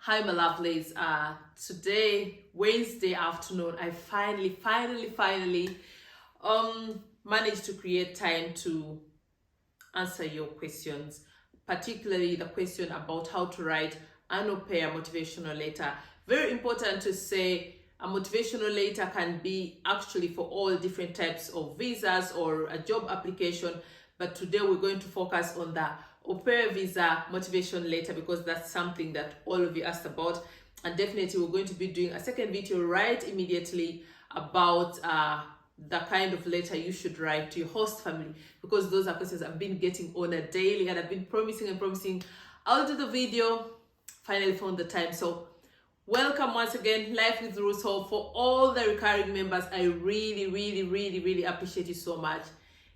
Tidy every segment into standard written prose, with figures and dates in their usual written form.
Hi my lovelies, today Wednesday afternoon I finally managed to create time to answer your questions, particularly the question about how to write an au pair motivational letter. Very important to say, a motivational letter can be actually for all different types of visas or a job application, but today we're going to focus on the au pair visa motivation letter because that's something that all of you asked about. And definitely we're going to be doing a second video right immediately about the kind of letter you should write to your host family, because those are questions I've been getting on a daily and I've been promising I'll do the video. Finally found the time. So welcome once again, Life with RUZHOFF. For all the recurring members, I really appreciate you so much.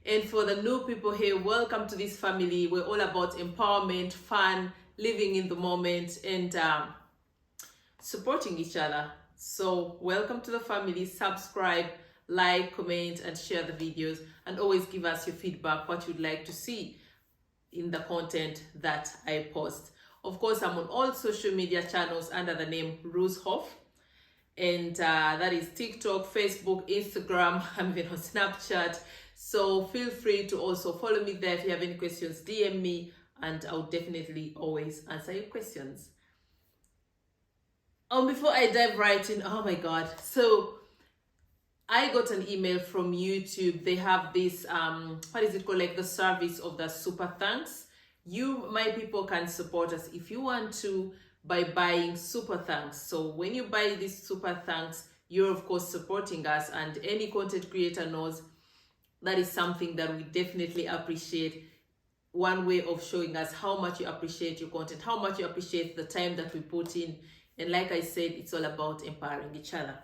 And for the new people here, welcome to this family. We're all about empowerment, fun, living in the moment, and supporting each other. So welcome to the family. Subscribe, like, comment, and share the videos, and always give us your feedback, what you'd like to see in the content that I post. Of course, I'm on all social media channels under the name RUZHOFF, and that is TikTok, Facebook, Instagram. I'm even on Snapchat. So feel free to also follow me there. If you have any questions, DM me, and I'll definitely always answer your questions. Before I dive right in, oh my God. So I got an email from YouTube. They have this, what is it called? Like the service of the super thanks. You, my people, can support us if you want to by buying super thanks. So when you buy this super thanks, you're of course supporting us, and any content creator knows that is something that we definitely appreciate. One way of showing us how much you appreciate your content, how much you appreciate the time that we put in. And like I said, it's all about empowering each other.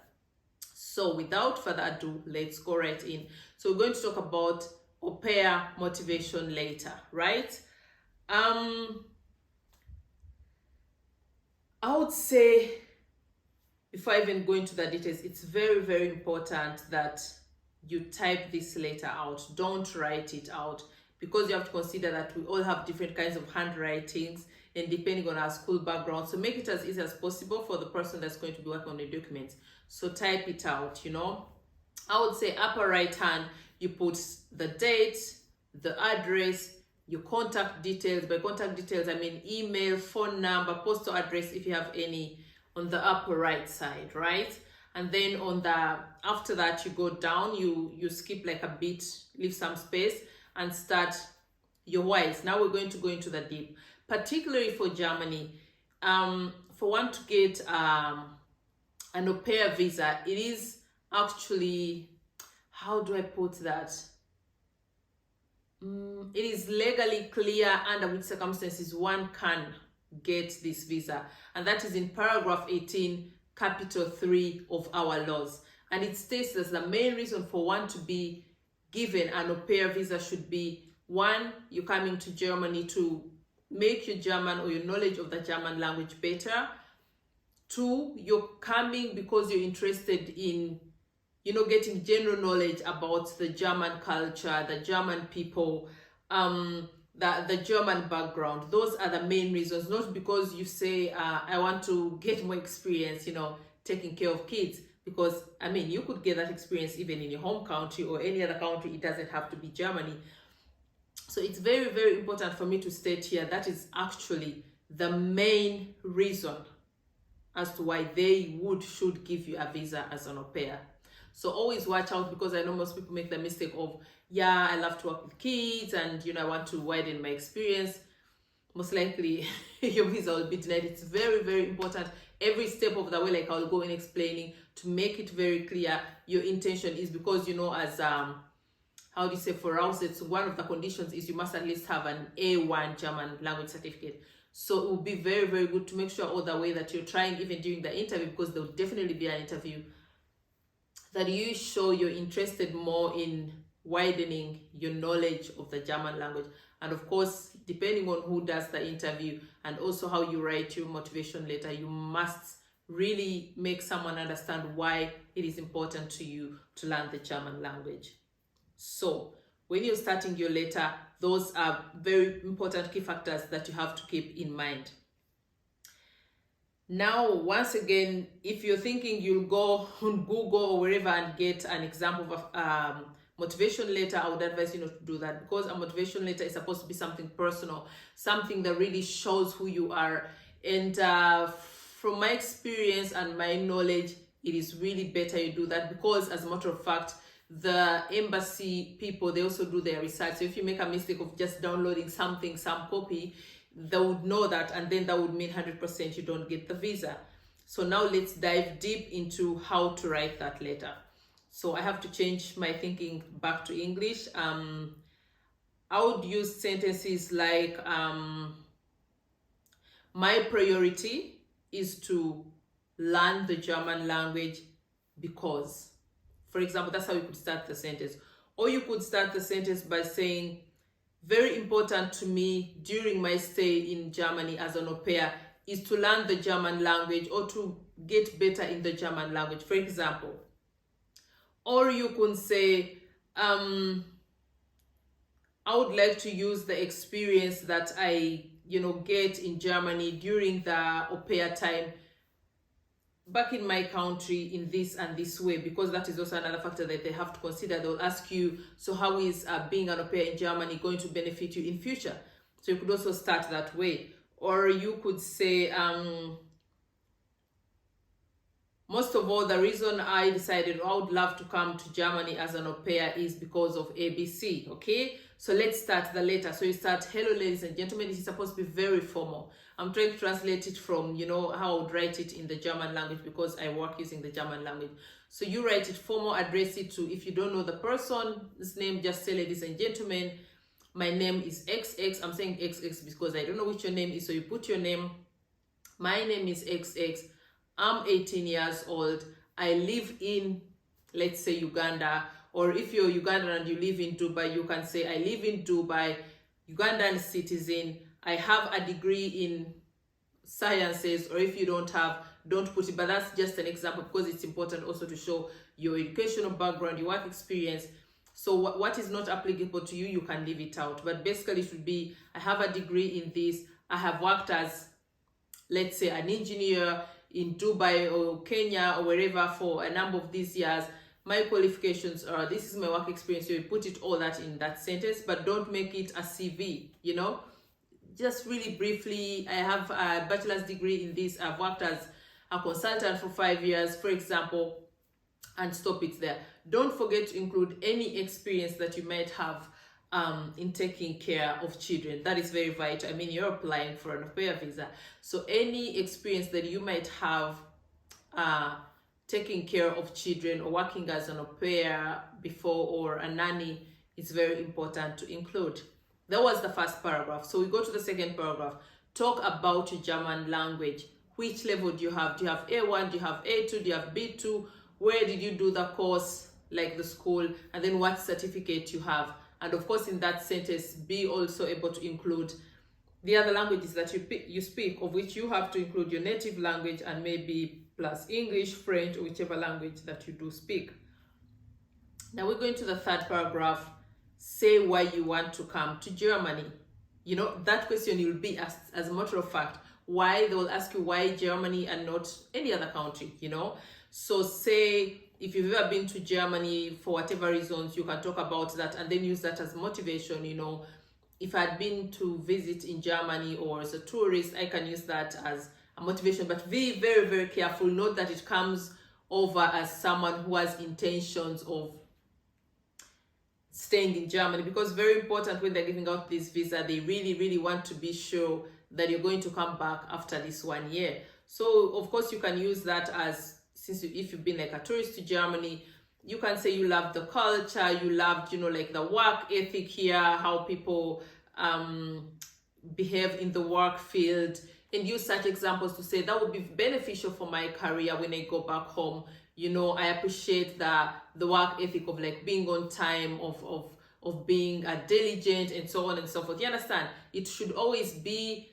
So without further ado, let's go right in. So we're going to talk about au pair motivation later, right? I would say, before I even go into the details, it's very important that you type this letter out. Don't write it out, because you have to consider that we all have different kinds of handwritings and depending on our school background. So make it as easy as possible for the person that's going to be working on the documents. So type it out, you know. I would say upper right hand, you put the date, the address, your contact details. By contact details, I mean email, phone number, postal address if you have any, on the upper right side, right? And then on the, after that, you go down, you skip like a bit, leave some space, and start your whys. Now we're going to go into the deep, particularly for Germany. For one to get an au pair visa, it is actually, how do I put that? It is legally clear under which circumstances one can get this visa, and that is in paragraph 18, capital 3 of our laws. And it states that the main reason for one to be given an au pair visa should be, one, you're coming to Germany to make your German or your knowledge of the German language better. Two, you're coming because you're interested in, you know, getting general knowledge about the German culture, the German people, the German background. Those are the main reasons, not because you say, I want to get more experience, you know, taking care of kids. Because, I mean, you could get that experience even in your home country or any other country. It doesn't have to be Germany. So it's very important for me to state here that is actually the main reason as to why they should give you a visa as an au pair. So always watch out, because I know most people make the mistake of, yeah, I love to work with kids and, you know, I want to widen my experience. Most likely your visa will be denied. It's very important. Every step of the way, like I'll go in explaining, to make it very clear your intention is because, you know, as how do you say, for us, it's one of the conditions is you must at least have an A1 German language certificate. So it will be very good to make sure all the way that you're trying, even during the interview, because there will definitely be an interview, that you show you're interested more in widening your knowledge of the German language. And of course, depending on who does the interview and also how you write your motivation letter, you must really make someone understand why it is important to you to learn the German language. So when you're starting your letter, those are very important key factors that you have to keep in mind. Now, once again, if you're thinking you'll go on Google or wherever and get an example of a motivation letter, I would advise you not to do that, because a motivation letter is supposed to be something personal, something that really shows who you are. And from my experience and my knowledge, it is really better you do that, because as a matter of fact, the embassy people, they also do their research. So if you make a mistake of just downloading something, some copy, they would know that, and then that would mean 100% you don't get the visa. So now let's dive deep into how to write that letter. So I have to change my thinking back to English. I would use sentences like, my priority is to learn the German language because, for example, that's how you could start the sentence. Or you could start the sentence by saying, very important to me during my stay in Germany as an au pair is to learn the German language, or to get better in the German language, for example. Or you could say, I would like to use the experience that I, get in Germany during the au pair time back in my country in this and this way, because that is also another factor that they have to consider. They'll ask you, so how is being an au pair in Germany going to benefit you in future? So you could also start that way. Or you could say, most of all, the reason I decided I would love to come to Germany as an au pair is because of ABC. Okay, so let's start the letter. So you start, hello ladies and gentlemen. This is supposed to be very formal. I'm trying to translate it from, how I would write it in the German language, because I work using the German language. So you write it formal, address it to, if you don't know the person's name, just say, ladies and gentlemen, my name is XX. I'm saying XX because I don't know which your name is. So you put your name. My name is XX. I'm 18 years old. I live in, let's say, Uganda. Or if you're Ugandan and you live in Dubai, you can say, I live in Dubai, Ugandan citizen. I have a degree in sciences. Or if you don't have, don't put it. But that's just an example, because it's important also to show your educational background, your work experience. So what is not applicable to you, you can leave it out. But basically it should be, I have a degree in this. I have worked as, let's say, an engineer in Dubai or Kenya or wherever for a number of these years. My qualifications are, this is my work experience. So you put it all that in that sentence, but don't make it a CV, Just really briefly, I have a bachelor's degree in this. I've worked as a consultant for 5 years, for example, and stop it there. Don't forget to include any experience that you might have in taking care of children. That is very vital. I mean, you're applying for an au pair visa. So any experience that you might have taking care of children or working as an au pair before, or a nanny, is very important to include. That was the first paragraph. So we go to the second paragraph. Talk about your German language. Which level do you have? Do you have A1? Do you have A2? Do you have B2? Where did you do the course, like the school? And then what certificate you have? And of course, in that sentence, be also able to include the other languages that you speak, of which you have to include your native language and maybe plus English, French, or whichever language that you do speak. Now we're going to the third paragraph. Say why you want to come to Germany. That question will be asked, as a matter of fact. Why? They will ask you why Germany and not any other country, So say, if you've ever been to Germany for whatever reasons, you can talk about that and then use that as motivation. If I had been to visit in Germany or as a tourist, I can use that as a motivation. But be very, very careful. Note that it comes over as someone who has intentions of staying in Germany, because very important when they're giving out this visa, they really, really want to be sure that you're going to come back after this 1 year. So of course you can use that as, if you've been like a tourist to Germany, you can say you love the culture, you loved, like the work ethic here, how people behave in the work field, and use such examples to say that would be beneficial for my career when I go back home. I appreciate the work ethic of like being on time, of being diligent, and so on and so forth. You understand? It should always be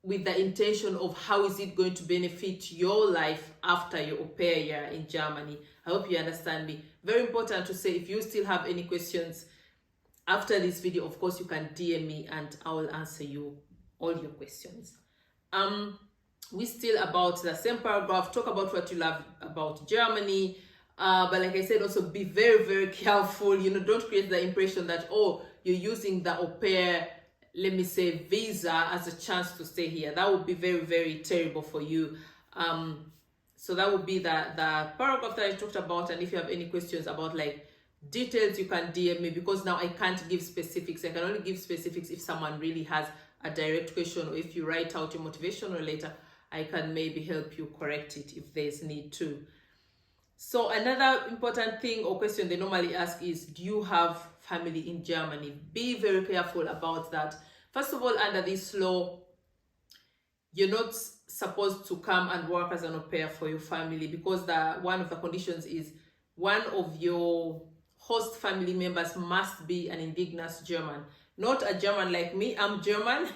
with the intention of how is it going to benefit your life after your au pair year in Germany. I hope you understand me. Very important to say, if you still have any questions after this video, of course you can DM me and I will answer you all your questions. we still about the same paragraph, talk about what you love about Germany. But like I said, also be very, very careful. You know, don't create the impression that, oh, you're using the au pair, let me say, visa as a chance to stay here. That would be very, very terrible for you. So that would be the paragraph that I talked about. And if you have any questions about like details, you can DM me, because now I can't give specifics. I can only give specifics if someone really has a direct question, or if you write out your motivational letter, I can maybe help you correct it if there's need to. So another important thing or question they normally ask is, do you have family in Germany? Be very careful about that. First of all, under this law, you're not supposed to come and work as an au pair for your family, because one of the conditions is one of your host family members must be an indigenous German. Not a German like me, I'm German,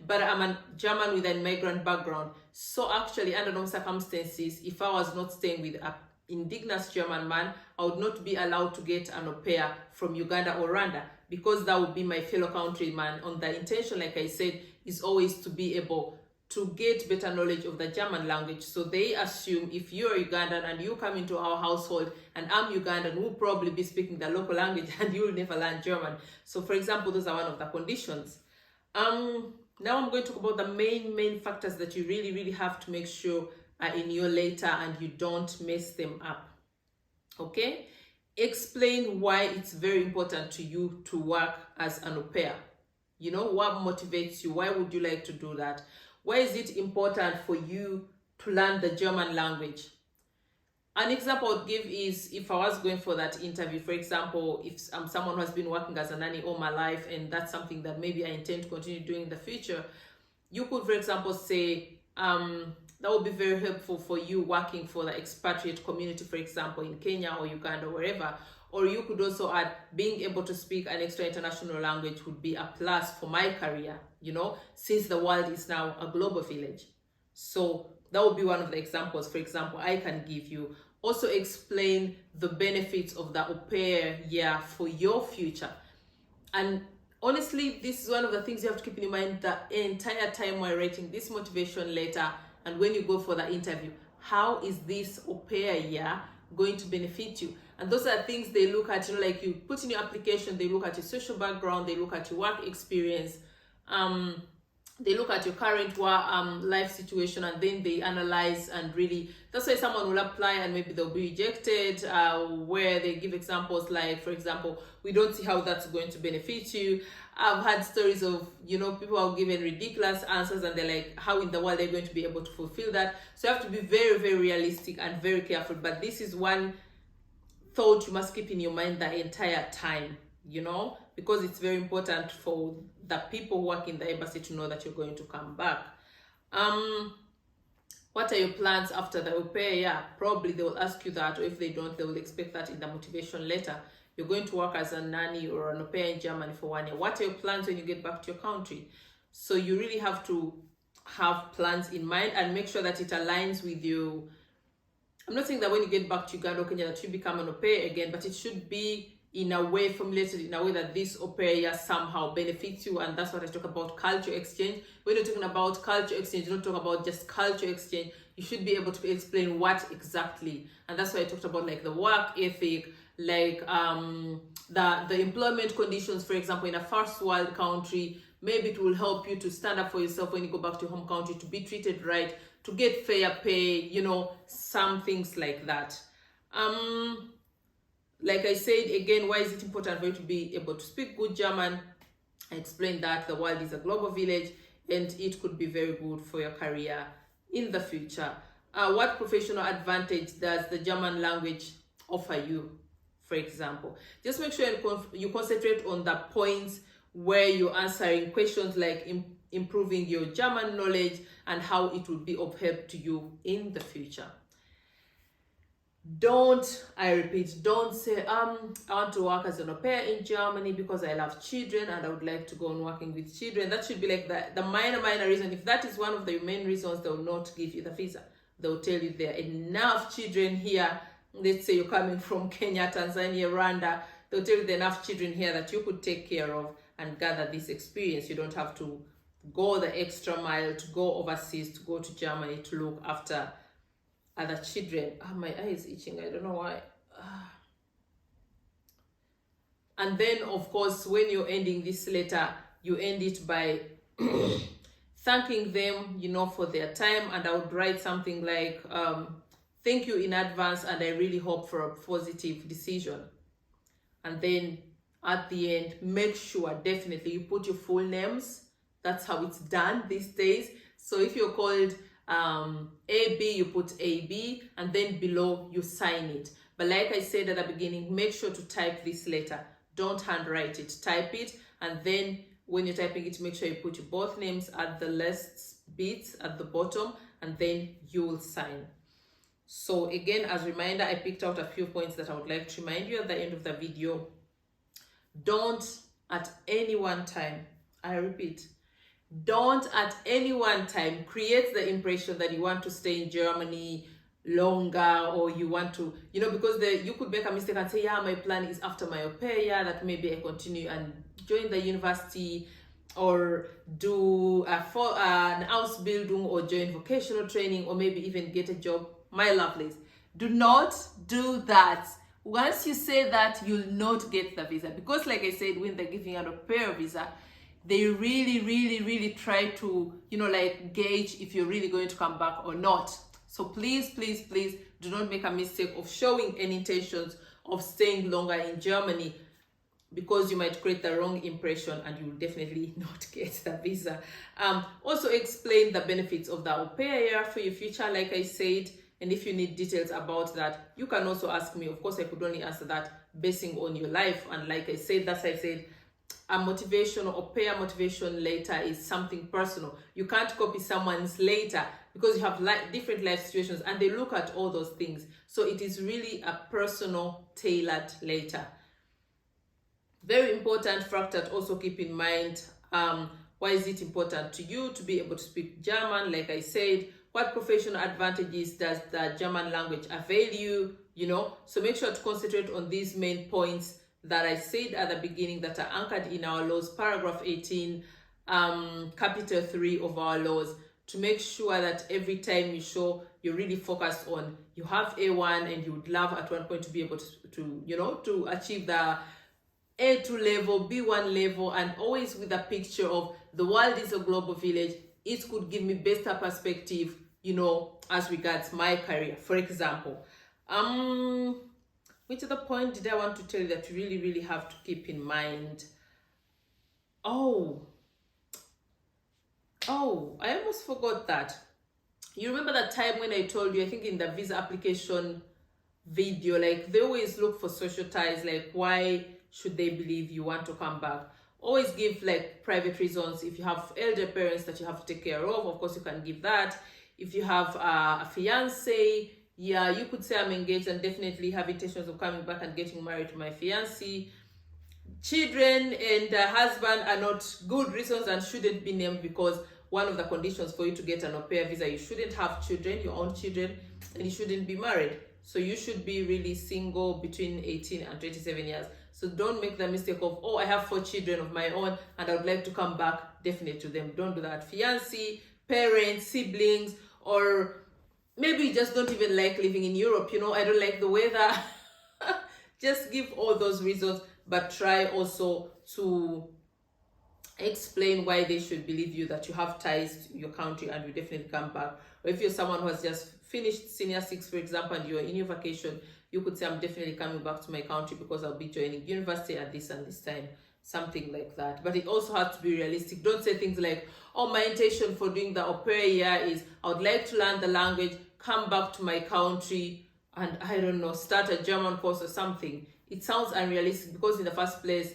but I'm a German with an immigrant background. So actually, under normal circumstances, if I was not staying with an indigenous German man, I would not be allowed to get an au pair from Uganda or Rwanda, because that would be my fellow countryman. On the intention, like I said, is always to be able to get better knowledge of the German language. So they assume if you're Ugandan and you come into our household and I'm Ugandan, we'll probably be speaking the local language and you'll never learn German. So for example, those are one of the conditions. Now I'm going to talk about the main factors that you really have to make sure are in your letter and you don't mess them up. Okay? Explain why it's very important to you to work as an au pair. You know, what motivates you? Why would you like to do that? Why is it important for you to learn the German language? An example I would give is, if I was going for that interview, for example, if I'm someone who has been working as a nanny all my life, and that's something that maybe I intend to continue doing in the future, you could, for example, say, that would be very helpful for you working for the expatriate community, for example, in Kenya or Uganda or wherever. Or you could also add, being able to speak an extra international language would be a plus for my career, you know, since the world is now a global village. So that would be one of the examples, for example, I can give you. Also explain the benefits of the au pair year for your future. And honestly, this is one of the things you have to keep in mind the entire time while writing this motivation letter and when you go for the interview. How is this au pair year going to benefit you? And those are things they look at, you know, like you put in your application, they look at your social background, they look at your work experience, they look at your current life situation, and then they analyze and really, that's why someone will apply and maybe they'll be rejected, where they give examples like, for example, we don't see how that's going to benefit you. I've had stories of, you know, people are given ridiculous answers and they're like, how in the world they're going to be able to fulfill that? So you have to be very realistic and very careful. But this is one thought you must keep in your mind the entire time, you know, because it's very important for the people who work in the embassy to know that you're going to come back. What are your plans after the au pair? Yeah, probably they will ask you that, or if they don't, they will expect that in the motivation letter. You're going to work as a nanny or an au pair in Germany for 1 year. What are your plans when you get back to your country? So you really have to have plans in mind and make sure that it aligns with you. I'm not saying that when you get back to Uganda or Kenya that you become an au pair again, but it should be in a way formulated in a way that this au pair year somehow benefits you. And that's what I talk about, culture exchange. When you're talking about culture exchange, you don't talk about just culture exchange. You should be able to explain what exactly. And that's why I talked about like the work ethic, like the employment conditions, for example, in a first world country. Maybe it will help you to stand up for yourself when you go back to your home country, to be treated right, to get fair pay, you know, some things like that. Like I said, again, why is it important for you to be able to speak good German? I explained that the world is a global village and it could be very good for your career in the future. What professional advantage does the German language offer you, for example? Just make sure you concentrate on the points where you're answering questions like improving your German knowledge and how it will be of help to you in the future. Don't say, I want to work as an au pair in Germany because I love children and I would like to go on working with children. That should be like the minor reason. If that is one of the main reasons, they will not give you the visa. They will tell you there are enough children here. Let's say you're coming from Kenya, Tanzania, Rwanda. They'll tell you there are enough children here that you could take care of and gather this experience. You don't have to go the extra mile, to go overseas, to go to Germany to look after other children. My eye is itching, I don't know why. And then, of course, when you're ending this letter, you end it by thanking them, for their time. And I would write something like, thank you in advance, and I really hope for a positive decision. And then at the end, make sure definitely you put your full names. That's how it's done these days. So if you're called AB, you put AB, and then below you sign it. But like I said at the beginning, make sure to type this letter. Don't handwrite it, type it, and then when you're typing it, make sure you put your both names at the last bits at the bottom, and then you will sign. So again, as a reminder, I picked out a few points that I would like to remind you at the end of the video. Don't at any one time, I repeat, don't at any one time create the impression that you want to stay in Germany longer, or you want to, because you could make a mistake and say, yeah, my plan is after my au pair year that maybe I continue and join the university, or do an Ausbildung, or join vocational training, or maybe even get a job. My lovelies, do not do that. Once you say that, you'll not get the visa, because like I said, when they're giving out a au pair visa, they really try to, gauge if you're really going to come back or not. So please do not make a mistake of showing any intentions of staying longer in Germany, because you might create the wrong impression and you will definitely not get the visa. Also explain the benefits of the au pair year for your future, like I said. And if you need details about that, you can also ask me. Of course, I could only answer that basing on your life. And like I said, a motivation, au pair motivation letter is something personal. You can't copy someone's letter, because you have different life situations and they look at all those things. So it is really a personal, tailored letter. Very important factor to also keep in mind. Why is it important to you to be able to speak German? Like I said, what professional advantages does the German language avail you? So make sure to concentrate on these main points that I said at the beginning, that are anchored in our laws, paragraph 18, capital 3 of our laws, to make sure that every time you show, you're really focused on, you have A1 and you would love at one point to be able to achieve the A2 level, B1 level, and always with a picture of the world is a global village. It could give me better perspective, as regards my career, for example. Which other point did I want to tell you that you really have to keep in mind? I almost forgot that. You remember that time when I told you, I think in the visa application video, like they always look for social ties, like why should they believe you want to come back? Always give like private reasons. If you have elder parents that you have to take care of course you can give that. If you have a fiance, yeah, you could say I'm engaged and definitely have intentions of coming back and getting married to my fiancé. Children and husband are not good reasons and shouldn't be named, because one of the conditions for you to get an au pair visa, you shouldn't have children, your own children, and you shouldn't be married. So you should be really single between 18 and 27 years. So don't make the mistake of, I have 4 children of my own and I would like to come back definitely to them. Don't do that. Fiancé, parents, siblings, or maybe you just don't even like living in Europe. I don't like the weather. Just give all those reasons, but try also to explain why they should believe you, that you have ties to your country and you definitely come back. Or if you're someone who has just finished senior 6, for example, and you're in your vacation, you could say, I'm definitely coming back to my country because I'll be joining university at this and this time. Something like that. But it also has to be realistic. Don't say things like, my intention for doing the au pair year is I would like to learn the language, come back to my country, and I don't know, start a German course or something. It sounds unrealistic, because in the first place,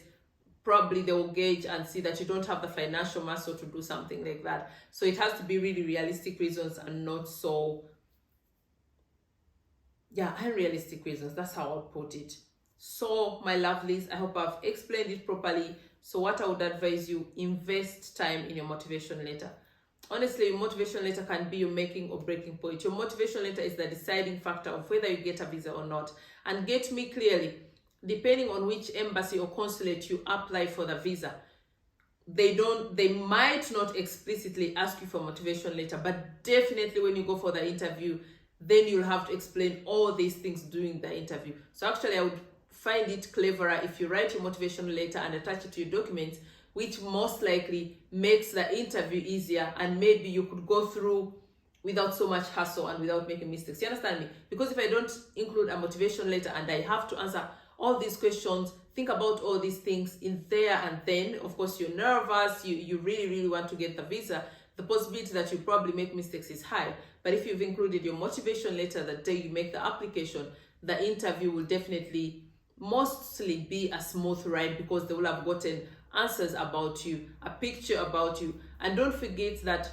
probably they will gauge and see that you don't have the financial muscle to do something like that. So it has to be really realistic reasons and not so, unrealistic reasons. That's how I'll put it. So my lovelies, I hope I've explained it properly. So what I would advise you, invest time in your motivation letter. Honestly, your motivation letter can be your making or breaking point. Your motivation letter is the deciding factor of whether you get a visa or not. And get me clearly, depending on which embassy or consulate you apply for the visa, they might not explicitly ask you for a motivation letter, but definitely when you go for the interview, then you'll have to explain all these things during the interview. So actually, I would find it cleverer if you write your motivation letter and attach it to your documents, which most likely makes the interview easier, and maybe you could go through without so much hassle and without making mistakes. You understand me? Because if I don't include a motivation letter and I have to answer all these questions, think about all these things in there, and then of course you're nervous, you really want to get the visa, the possibility that you probably make mistakes is high. But if you've included your motivation letter the day you make the application, the interview will definitely mostly be a smooth ride, because they will have gotten answers about you, a picture about you. And don't forget that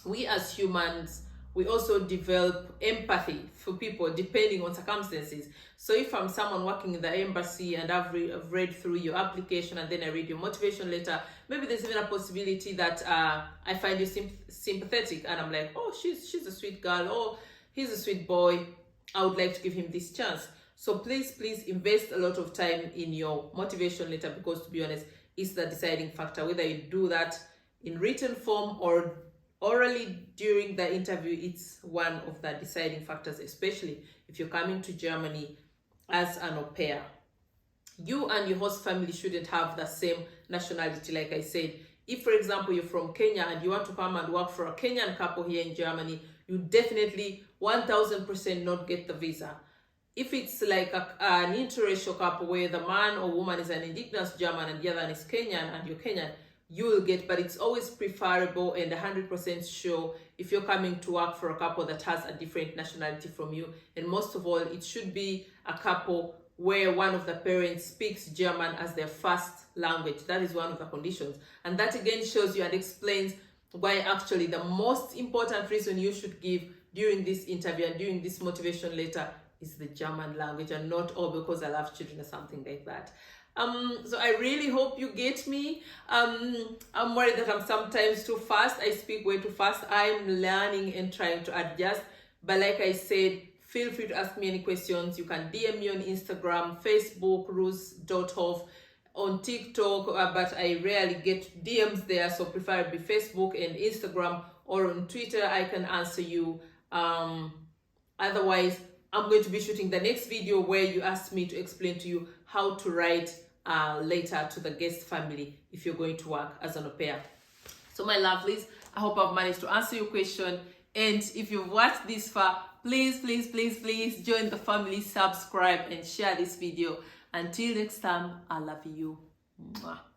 we as humans, we also develop empathy for people depending on circumstances. So if I'm someone working in the embassy and I've read through your application and then I read your motivation letter, maybe there's even a possibility that I find you sympathetic, and I'm like, oh, she's a sweet girl, oh, he's a sweet boy, I would like to give him this chance. So please invest a lot of time in your motivation letter, because to be honest, it's the deciding factor. Whether you do that in written form or orally during the interview, it's one of the deciding factors, especially if you're coming to Germany as an au pair. You and your host family shouldn't have the same nationality. Like I said, if for example you're from Kenya and you want to come and work for a Kenyan couple here in Germany, you definitely 1000% not get the visa. If it's like an interracial couple where the man or woman is an indigenous German and the other one is Kenyan and you're Kenyan, you will get. But it's always preferable and 100% sure if you're coming to work for a couple that has a different nationality from you. And most of all, it should be a couple where one of the parents speaks German as their first language. That is one of the conditions. And that again shows you and explains why actually the most important reason you should give during this interview and during this motivation letter is the German language, and not all because I love children or something like that. So I really hope you get me. I'm worried that I'm sometimes too fast. I speak way too fast. I'm learning and trying to adjust. But like I said, feel free to ask me any questions. You can DM me on Instagram, Facebook, RUZ.HOFF, on TikTok, but I rarely get DMs there. So preferably Facebook and Instagram, or on Twitter, I can answer you. Otherwise, I'm going to be shooting the next video where you asked me to explain to you how to write a letter to the guest family if you're going to work as an au pair. So my lovelies, I hope I've managed to answer your question. And if you've watched this far, please join the family, subscribe and share this video. Until next time, I love you. Mwah.